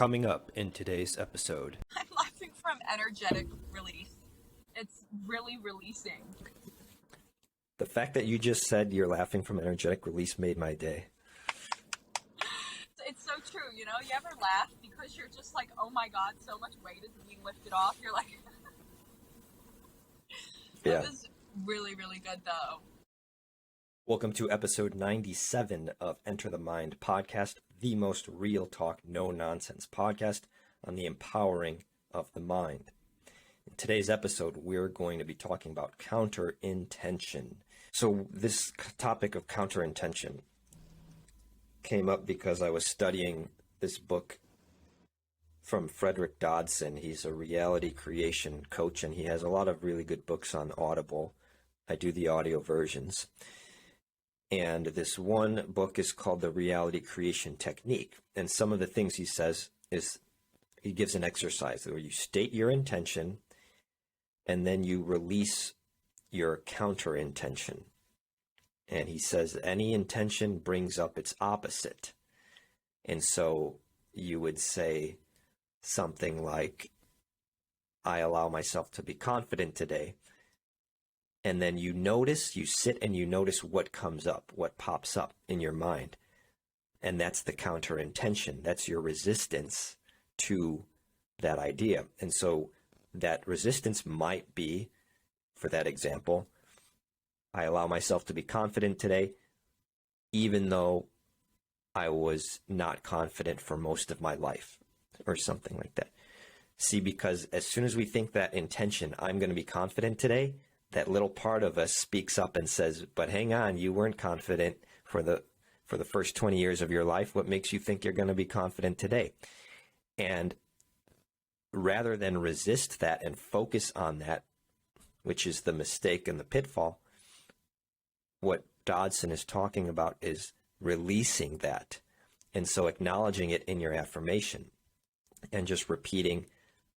Coming up in today's episode. I'm laughing from energetic release. It's really releasing. The fact that you just said you're laughing from energetic release made my day. It's so true, you know? You ever laugh because you're just like, oh my god, so much weight is being lifted off? You're like... Yeah. It was really, really good, though. Welcome to episode 97 of Enter the Mind podcast, the most real talk, no nonsense podcast on the empowering of the mind. In today's episode, we're going to be talking about counterintention. So this topic of counterintention came up because I was studying this book from Frederick Dodson. He's a reality creation coach, and he has a lot of really good books on Audible. I do the audio versions. And this one book is called The Reality Creation Technique. And some of the things he says is he gives an exercise where you state your intention and then you release your counterintention. And he says any intention brings up its opposite. And so you would say something like, I allow myself to be confident today. And then you sit and you notice what comes up, what pops up in your mind. And that's the counterintention. That's your resistance to that idea. And so that resistance might be, for that example, I allow myself to be confident today, even though I was not confident for most of my life, or something like that. See, because as soon as we think that intention, I'm going to be confident today, that little part of us speaks up and says, but hang on, you weren't confident for the first 20 years of your life. What makes you think you're going to be confident today? And rather than resist that and focus on that, which is the mistake and the pitfall, what Dodson is talking about is releasing that. And so acknowledging it in your affirmation and just repeating,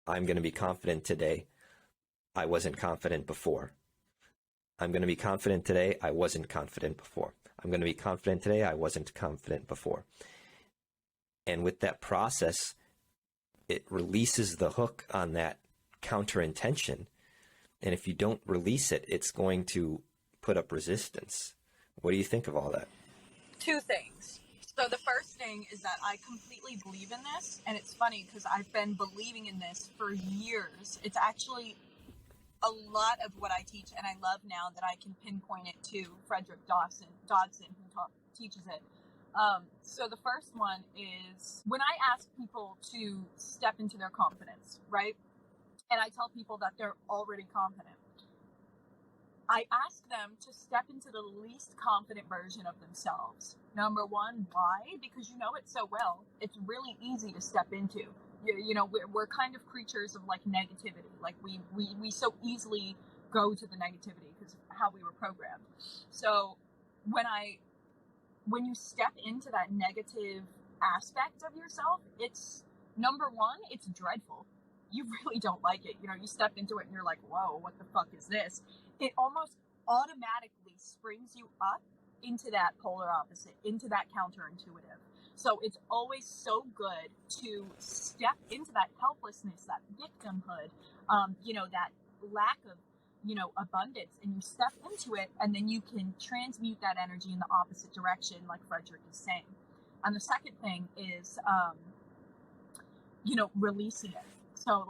I'm going to be confident today. I wasn't confident before. I'm going to be confident today. I wasn't confident before. I'm going to be confident today. I wasn't confident before. And with that process, it releases the hook on that counterintention. And if you don't release it, it's going to put up resistance. What do you think of all that? Two things. So the first thing is that I completely believe in this. And it's funny because I've been believing in this for years. It's actually a lot of what I teach, and I love now that I can pinpoint it to Frederick Dodson who teaches it. So the first one is when I ask people to step into their confidence, right? And I tell people that they're already confident. I ask them to step into the least confident version of themselves. Number one, why? Because you know it so well. It's really easy to step into. You know, we're kind of creatures of like negativity. Like we so easily go to the negativity because of how we were programmed. So when you step into that negative aspect of yourself, it's number one, it's dreadful. You really don't like it. You know, you step into it and you're like, whoa, what the fuck is this? It almost automatically springs you up into that polar opposite, into that counterintuitive. So it's always so good to step into that helplessness, that victimhood, that lack of, abundance, and you step into it, and then you can transmute that energy in the opposite direction, like Frederick is saying. And the second thing is, releasing it. So,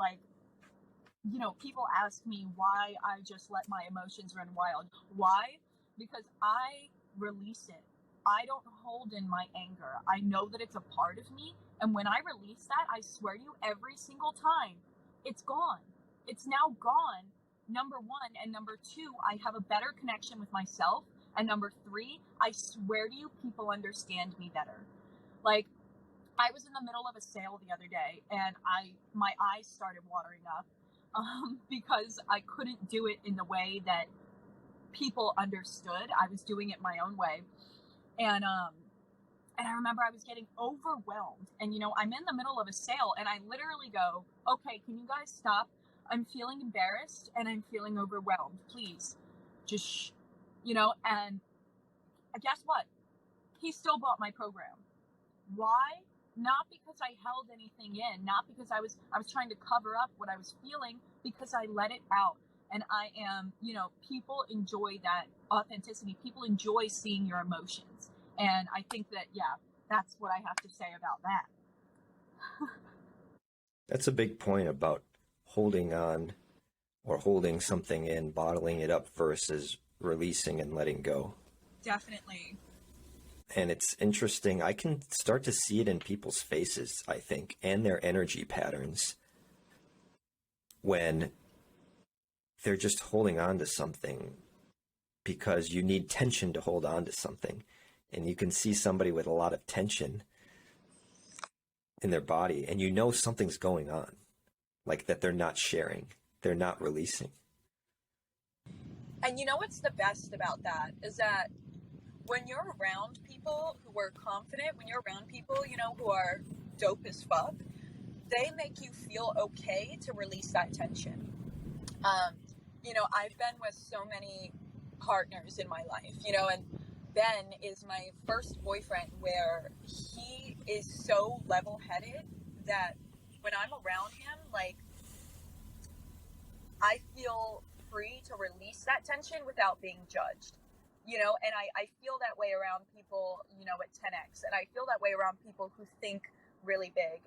people ask me why I just let my emotions run wild. Why? Because I release it. I don't hold in my anger. I know that it's a part of me. And when I release that, I swear to you, every single time, it's gone. It's now gone, number one. And number two, I have a better connection with myself. And number three, I swear to you, people understand me better. Like, I was in the middle of a sale the other day, and my eyes started watering up because I couldn't do it in the way that people understood. I was doing it my own way. And I remember I was getting overwhelmed, and I'm in the middle of a sale, and I literally go, okay, can you guys stop? I'm feeling embarrassed and I'm feeling overwhelmed. Please just shh. And guess what? He still bought my program. Why? not because I held anything in, not because I was trying to cover up what I was feeling, because I let it out. And I am, people enjoy that authenticity. People enjoy seeing your emotions. And I think that, yeah, that's what I have to say about that. That's a big point about holding on or holding something in, bottling it up versus releasing and letting go. Definitely. And it's interesting. I can start to see it in people's faces, I think, and their energy patterns when they're just holding on to something because you need tension to hold on to something. And you can see somebody with a lot of tension in their body, and you know something's going on, like that they're not sharing, they're not releasing. And you know what's the best about that is that when you're around people who are confident, when you're around people, who are dope as fuck, they make you feel okay to release that tension. I've been with so many partners in my life, and Ben is my first boyfriend where he is so level-headed that when I'm around him, like, I feel free to release that tension without being judged, and I feel that way around people, at 10X, and I feel that way around people who think really big,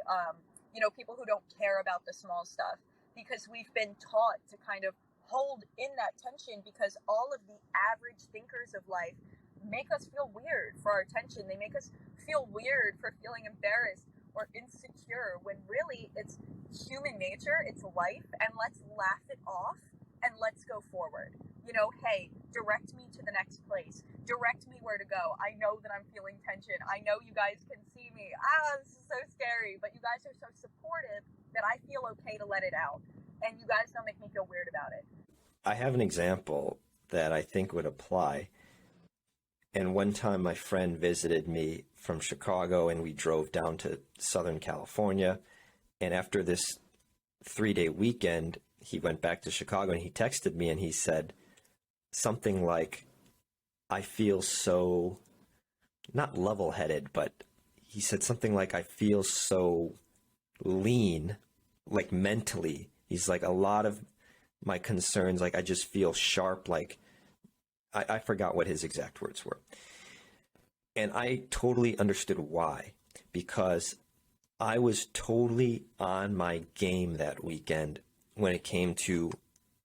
people who don't care about the small stuff, because we've been taught to kind of hold in that tension because all of the average thinkers of life make us feel weird for our tension. They make us feel weird for feeling embarrassed or insecure, when really it's human nature, it's life, and let's laugh it off and let's go forward. Hey, direct me to the next place. Direct me where to go. I know that I'm feeling tension. I know you guys can see me. This is so scary, but you guys are so supportive that I feel okay to let it out. And you guys don't make me feel weird about it. I have an example that I think would apply. And one time my friend visited me from Chicago, and we drove down to Southern California. And after this 3-day weekend, he went back to Chicago, and he texted me and he said something like, I feel so, not level-headed, but he said something like, I feel so lean, like mentally. He's like, a lot of my concerns, like I just feel sharp, like I forgot what his exact words were. And I totally understood why, because I was totally on my game that weekend when it came to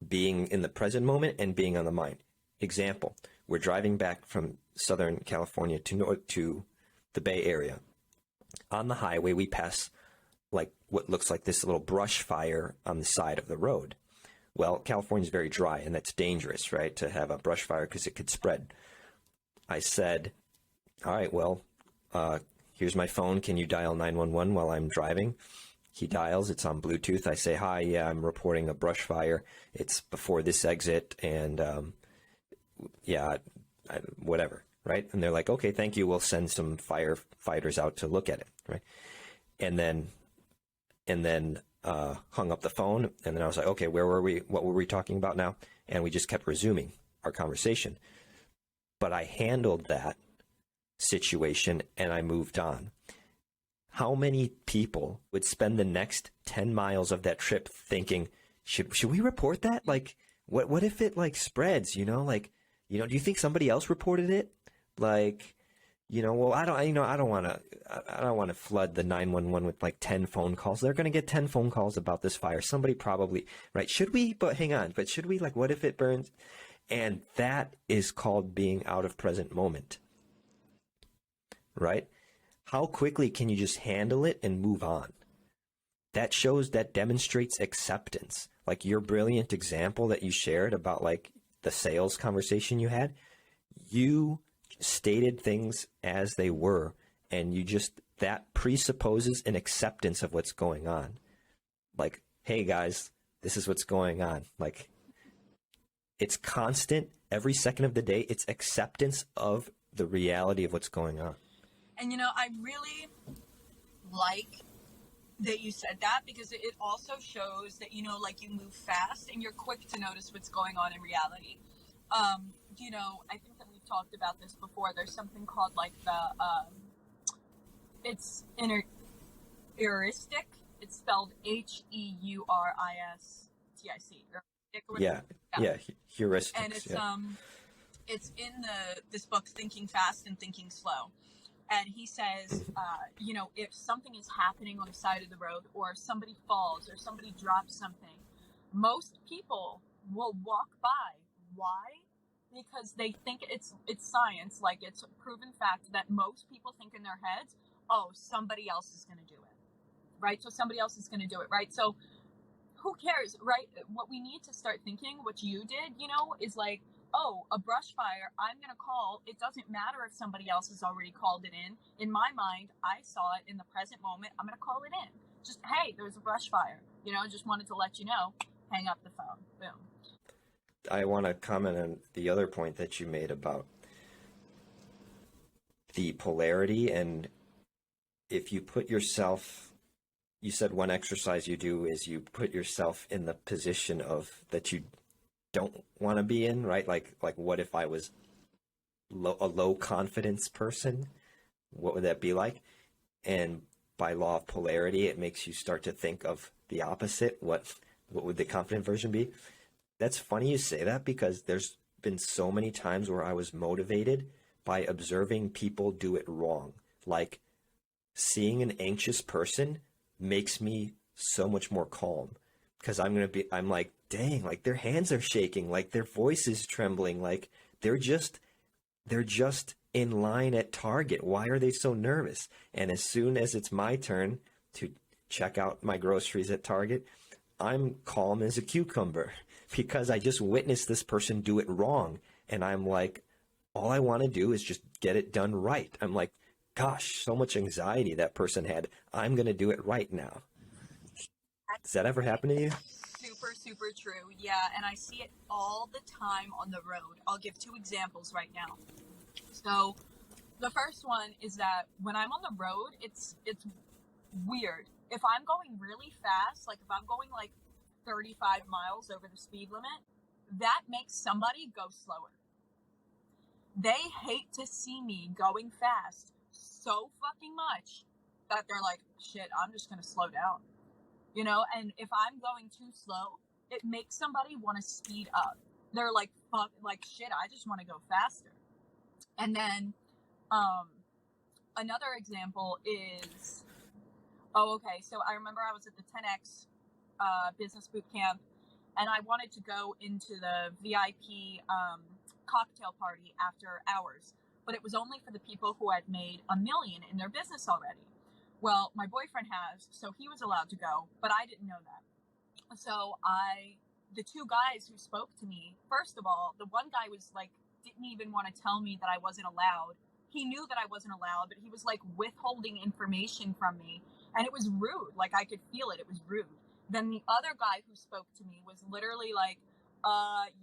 being in the present moment and being on the mind. Example, we're driving back from Southern California to the Bay Area. On the highway, we pass like what looks like this little brush fire on the side of the road. Well, California is very dry, and that's dangerous, right, to have a brush fire because it could spread. I said, all right, well, here's my phone. Can you dial 911 while I'm driving? He dials. It's on Bluetooth. I say, hi, yeah, I'm reporting a brush fire. It's before this exit, and whatever, right? And they're like, okay, thank you. We'll send some firefighters out to look at it, right? And then hung up the phone, and then I was like, okay, where were we? What were we talking about now? And we just kept resuming our conversation. But I handled that situation and I moved on. How many people would spend the next 10 miles of that trip thinking, should we report that? Like, what if it like spreads, do you think somebody else reported it? Like, well, I don't want to flood the 911 with like 10 phone calls. They're going to get 10 phone calls about this fire. Somebody probably, right? Should we, but hang on, but should we, like, what if it burns? And that is called being out of present moment, right? How quickly can you just handle it and move on? That demonstrates acceptance. Like your brilliant example that you shared about like the sales conversation you had, you stated things as they were, and that presupposes an acceptance of what's going on. Like, hey guys, this is what's going on. Like, it's constant every second of the day. It's acceptance of the reality of what's going on. And I really like that you said that, because it also shows that like you move fast and you're quick to notice what's going on in reality. I think that we've talked about this before. There's something called like the heuristic. It's spelled Heuristic. Yeah, yeah, heuristics. And it's in this book, Thinking Fast and Thinking Slow. And he says, if something is happening on the side of the road, or somebody falls, or somebody drops something, most people will walk by. Why? Because they think it's science, like it's a proven fact that most people think in their heads, oh, somebody else is going to do it, right? So somebody else is going to do it, right? So who cares, right? What we need to start thinking, what you did, is like, oh, a brush fire, I'm going to call. It doesn't matter if somebody else has already called it in. In my mind, I saw it in the present moment. I'm going to call it in. Just, hey, there's a brush fire. Just wanted to let you know. Hang up the phone. Boom. I want to comment on the other point that you made about the polarity. And if you put yourself, you said one exercise you do is you put yourself in the position of that you don't want to be in, right? Like what if I was a low confidence person? What would that be like? And by law of polarity, it makes you start to think of the opposite. What would the confident version be? That's funny you say that, because there's been so many times where I was motivated by observing people do it wrong. Like seeing an anxious person makes me so much more calm, because I'm like, dang, like their hands are shaking, like their voice is trembling, like they're just in line at Target. Why are they so nervous? And as soon as it's my turn to check out my groceries at Target, I'm calm as a cucumber, because I just witnessed this person do it wrong. And I'm like, all I want to do is just get it done right. I'm like, gosh, so much anxiety that person had. I'm going to do it right now. Does that ever happen to you? Super, super true. Yeah, and I see it all the time on the road. I'll give 2 examples right now. So the first one is that when I'm on the road, it's weird. If I'm going really fast, like if I'm going like 35 miles over the speed limit, that makes somebody go slower. They hate to see me going fast so fucking much that they're like, shit, I'm just going to slow down. And if I'm going too slow, it makes somebody want to speed up. They're like, fuck, like, shit, I just want to go faster. And then, another example is, so I remember I was at the 10X, business boot camp, and I wanted to go into the VIP, cocktail party after hours, but it was only for the people who had made $1 million in their business already. Well, my boyfriend has, so he was allowed to go, but I didn't know that. So the 2 guys who spoke to me, first of all, the one guy was like, didn't even want to tell me that I wasn't allowed. He knew that I wasn't allowed, but he was like withholding information from me. And it was rude. Like I could feel it. It was rude. Then the other guy who spoke to me was literally like,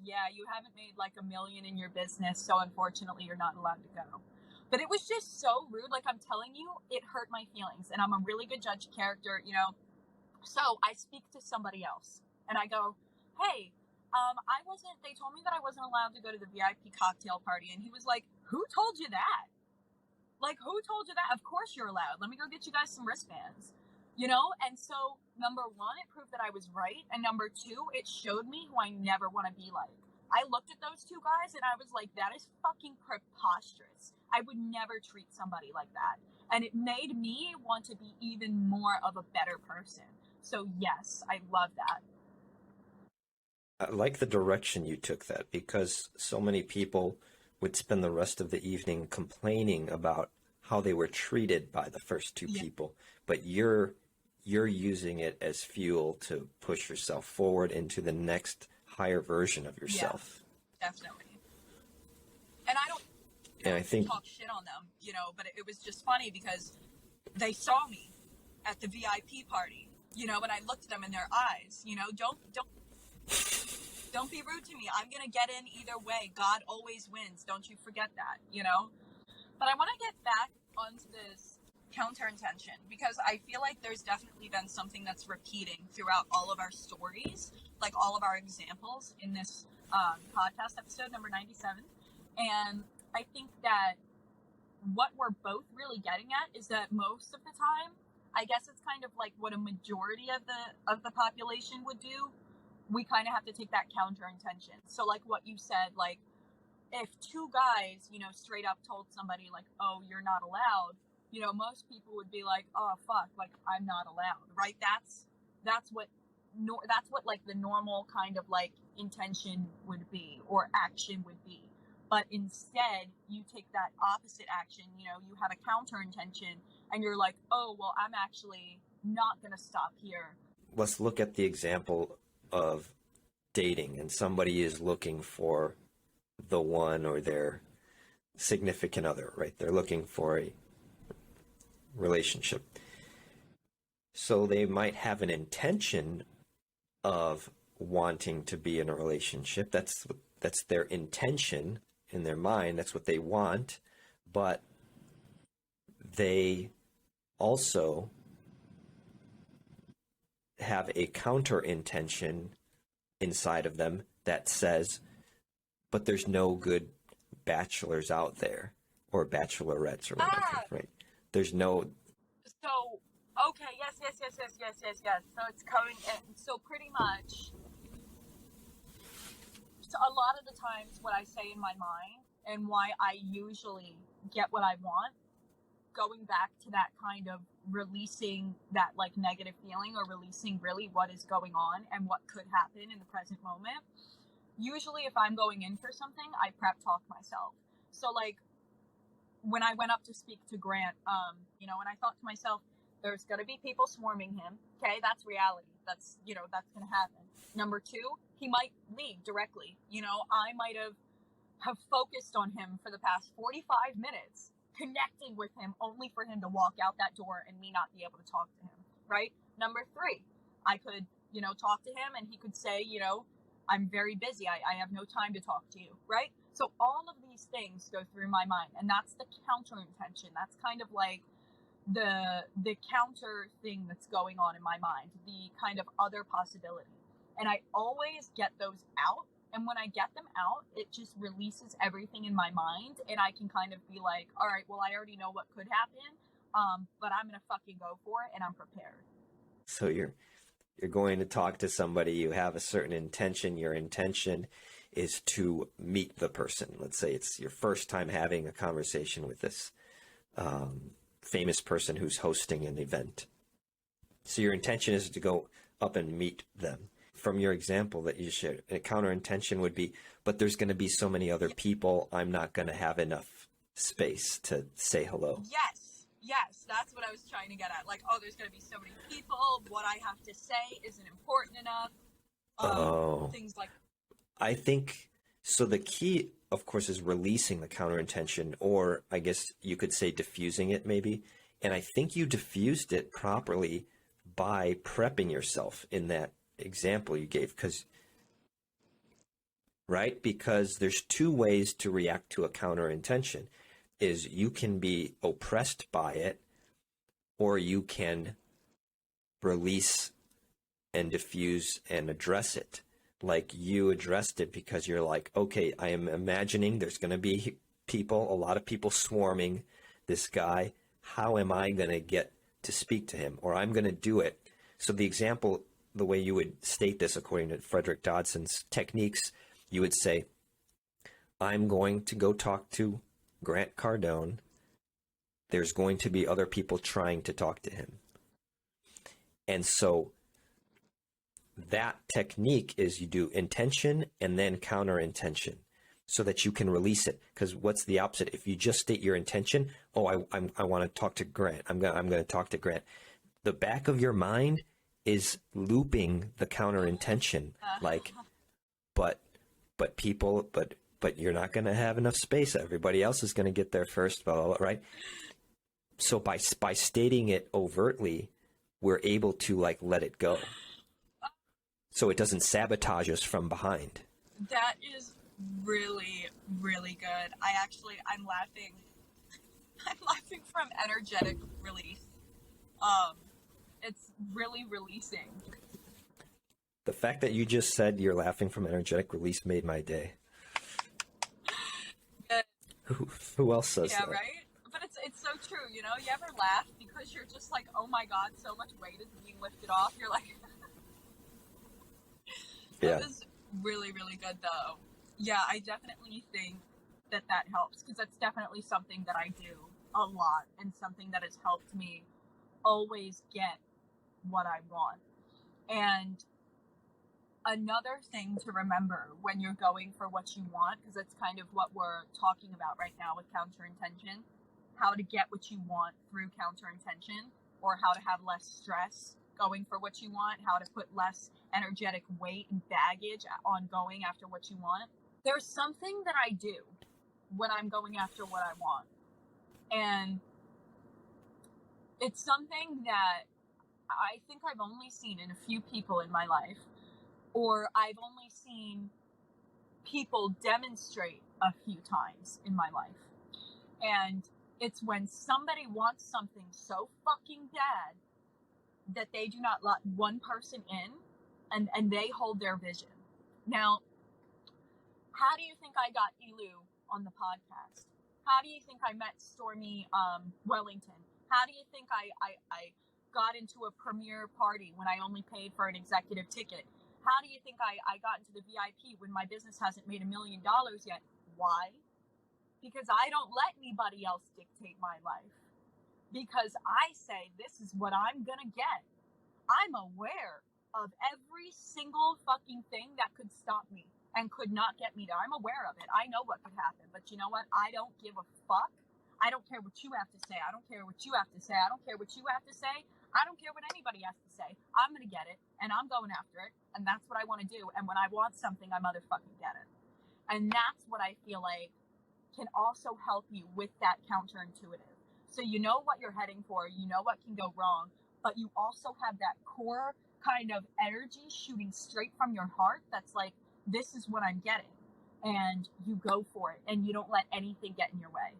yeah, you haven't made like $1 million in your business, so unfortunately you're not allowed to go. But it was just so rude. Like I'm telling you, it hurt my feelings. And I'm a really good judge of character, So I speak to somebody else and I go, hey, they told me that I wasn't allowed to go to the VIP cocktail party. And he was like, who told you that? Like, who told you that? Of course you're allowed. Let me go get you guys some wristbands. And so number 1, it proved that I was right. And number 2, it showed me who I never want to be like. I looked at those 2 guys and I was like, that is fucking preposterous. I would never treat somebody like that. And it made me want to be even more of a better person. So yes, I love that. I like the direction you took that, because so many people would spend the rest of the evening complaining about how they were treated by the first 2 people. But you're using it as fuel to push yourself forward into the next higher version of yourself. Yeah, definitely. And I don't talk shit on them, but it was just funny because they saw me at the VIP party, and I looked at them in their eyes, don't be rude to me. I'm going to get in either way. God always wins. Don't you forget that, But I want to get back onto this counterintention, because I feel like there's definitely been something that's repeating throughout all of our stories, like all of our examples in this podcast episode number 97. And I think that what we're both really getting at is that most of the time I guess it's kind of like what a majority of the population would do. We kind of have to take that counterintention. So like what you said, like if two guys, straight up told somebody like, oh, you're not allowed, most people would be like, oh fuck, like I'm not allowed, right? That's what like the normal kind of like intention would be or action would be. But instead you take that opposite action, you have a counter intention and you're like, oh, well, I'm actually not going to stop here. Let's look at the example of dating, and somebody is looking for the one or their significant other, right? They're looking for a relationship. So they might have an intention of wanting to be in a relationship. That's their intention in their mind. That's what they want. But they also have a counter intention inside of them that says, but there's no good bachelors out there or bachelorettes or whatever, right? There's no. So, okay, yes. So it's coming in. So pretty much, so a lot of the times what I say in my mind and why I usually get what I want, going back to that kind of releasing that like negative feeling or releasing really what is going on and what could happen in the present moment. Usually if I'm going in for something, I prep talk myself. So like when I went up to speak to Grant, and I thought to myself, there's going to be people swarming him. Okay, that's reality. That's going to happen. Number two, he might leave directly. I might have focused on him for the past 45 minutes, connecting with him only for him to walk out that door and me not be able to talk to him, right? Number three, I could, talk to him and he could say, I'm very busy. I have no time to talk to you, right? So all of these things go through my mind, and that's the counter intention. That's kind of like the counter thing that's going on in my mind, the kind of other possibility. And I always get those out. And when I get them out, it just releases everything in my mind. And I can kind of be like, all right, well, I already know what could happen, but I'm going to fucking go for it and I'm prepared. So you're going to talk to somebody, you have a certain intention. Your intention is to meet the person. Let's say it's your first time having a conversation with this famous person who's hosting an event. So your intention is to go up and meet them. From your example that you shared, a counter intention would be, but there's going to be so many other people, I'm not going to have enough space to say hello. Yes, that's what I was trying to get at. Like, oh, there's going to be so many people, what I have to say isn't important enough. Things like I think, so the key, of course, is releasing the counter intention, or I guess you could say diffusing it maybe. And I think you diffused it properly by prepping yourself in that example you gave, because there's two ways to react to a counter intention. Is you can be oppressed by it, or you can release and diffuse and address it. Like you addressed it because you're like, okay, I am imagining there's going to be people, a lot of people swarming this guy. How am I going to get to speak to him? Or I'm going to do it. So the example, the way you would state this according to Frederick Dodson's techniques, you would say, I'm going to go talk to Grant Cardone. There's going to be other people trying to talk to him. And so that technique is you do intention and then counter intention so that you can release it. Because what's the opposite? If you just state your intention, oh, I want to talk to Grant. I'm going to talk to Grant. The back of your mind is looping the counter intention, like, but you're not going to have enough space. Everybody else is going to get there first, blah, blah, blah, right? So by stating it overtly, we're able to like let it go. So it doesn't sabotage us from behind. That is really, really good. I'm laughing. I'm laughing from energetic release. It's really releasing. The fact that you just said you're laughing from energetic release made my day. Good. Who else says that? Yeah, right? But it's so true. You know, you ever laugh because you're just like, oh my God, so much weight is being lifted off. You're like, that was really, really good though. Yeah, I definitely think that helps, because that's definitely something that I do a lot, and something that has helped me always get what I want. And another thing to remember when you're going for what you want, because that's kind of what we're talking about right now with counterintention, how to get what you want through counterintention, or how to have less stress going for what you want, how to put less energetic weight and baggage on going after what you want. There's something that I do when I'm going after what I want. And it's something that I think I've only seen in a few people in my life, or I've only seen people demonstrate a few times in my life. And it's when somebody wants something so fucking bad that they do not let one person in, and they hold their vision. Now, how do you think I got Elu on the podcast? How do you think I met Stormy Wellington? How do you think I got into a premiere party when I only paid for an executive ticket? How do you think I got into the VIP when my business hasn't made $1 million yet? Why? Because I don't let anybody else dictate my life. Because I say, this is what I'm gonna get. I'm aware of every single fucking thing that could stop me and could not get me there. I'm aware of it. I know what could happen. But you know what? I don't give a fuck. I don't care what you have to say. I don't care what you have to say. I don't care what you have to say. I don't care what anybody has to say. I'm going to get it, and I'm going after it, and that's what I want to do. And when I want something, I motherfucking get it. And that's what I feel like can also help you with that counterintuitive. So you know what you're heading for, you know what can go wrong, but you also have that core kind of energy shooting straight from your heart that's like, this is what I'm getting. And you go for it, and you don't let anything get in your way.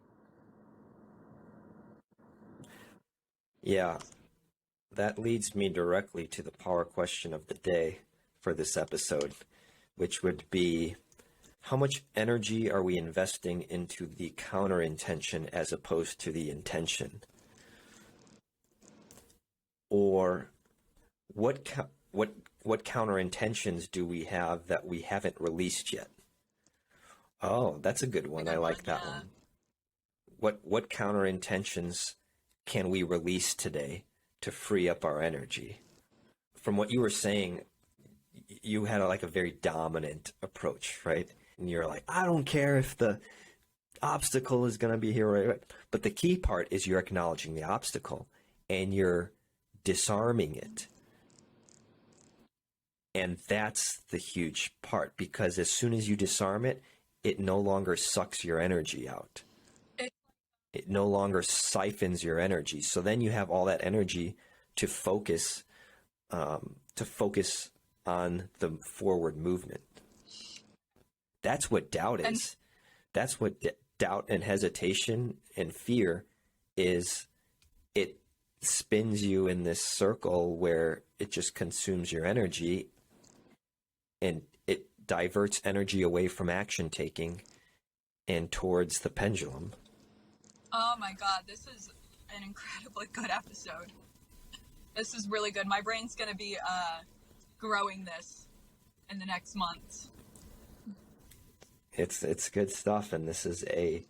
Yeah, that leads me directly to the power question of the day for this episode, which would be, how much energy are we investing into the counterintention as opposed to the intention? Or what counterintentions do we have that we haven't released yet? Oh, that's a good one. I like that one. What counterintentions can we release today to free up our energy? From what you were saying, you had a very dominant approach, right? And you're like, I don't care if the obstacle is going to be here, right? But the key part is you're acknowledging the obstacle and you're disarming it. And that's the huge part, because as soon as you disarm it, it no longer sucks your energy out. It no longer siphons your energy. So then you have all that energy to focus on the forward movement. That's what doubt is. That's what doubt and hesitation and fear is. It spins you in this circle where it just consumes your energy, and it diverts energy away from action taking and towards the pendulum. Oh my God, this is an incredibly good episode. This is really good. My brain's going to be growing this in the next months. It's good stuff, and this is a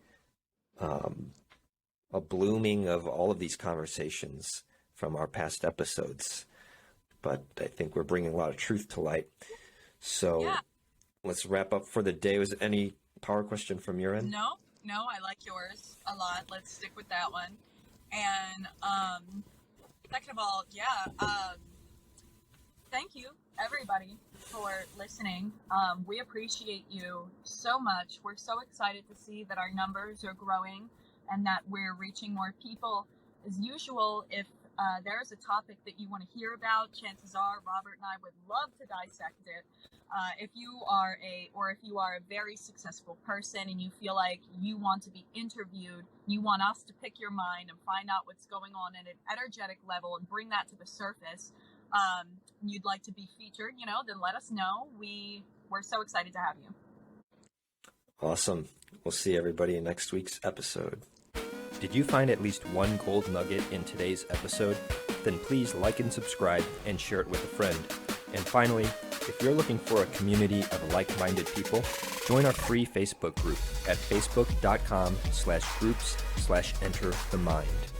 blooming of all of these conversations from our past episodes. But I think we're bringing a lot of truth to light. So yeah. Let's wrap up for the day. Was there any power question from your end? No, I like yours a lot. Let's stick with that one. And second of all, thank you everybody for listening. We appreciate you so much. We're so excited to see that our numbers are growing and that we're reaching more people. As usual, if there's a topic that you want to hear about, chances are Robert and I would love to dissect it. If you are a very successful person and you feel like you want to be interviewed, you want us to pick your mind and find out what's going on at an energetic level and bring that to the surface, you'd like to be featured, then let us know. We're so excited to have you. Awesome. We'll see everybody in next week's episode. Did you find at least one gold nugget in today's episode? Then please like and subscribe and share it with a friend. And finally, if you're looking for a community of like-minded people, join our free Facebook group at facebook.com/groups/enterthemind.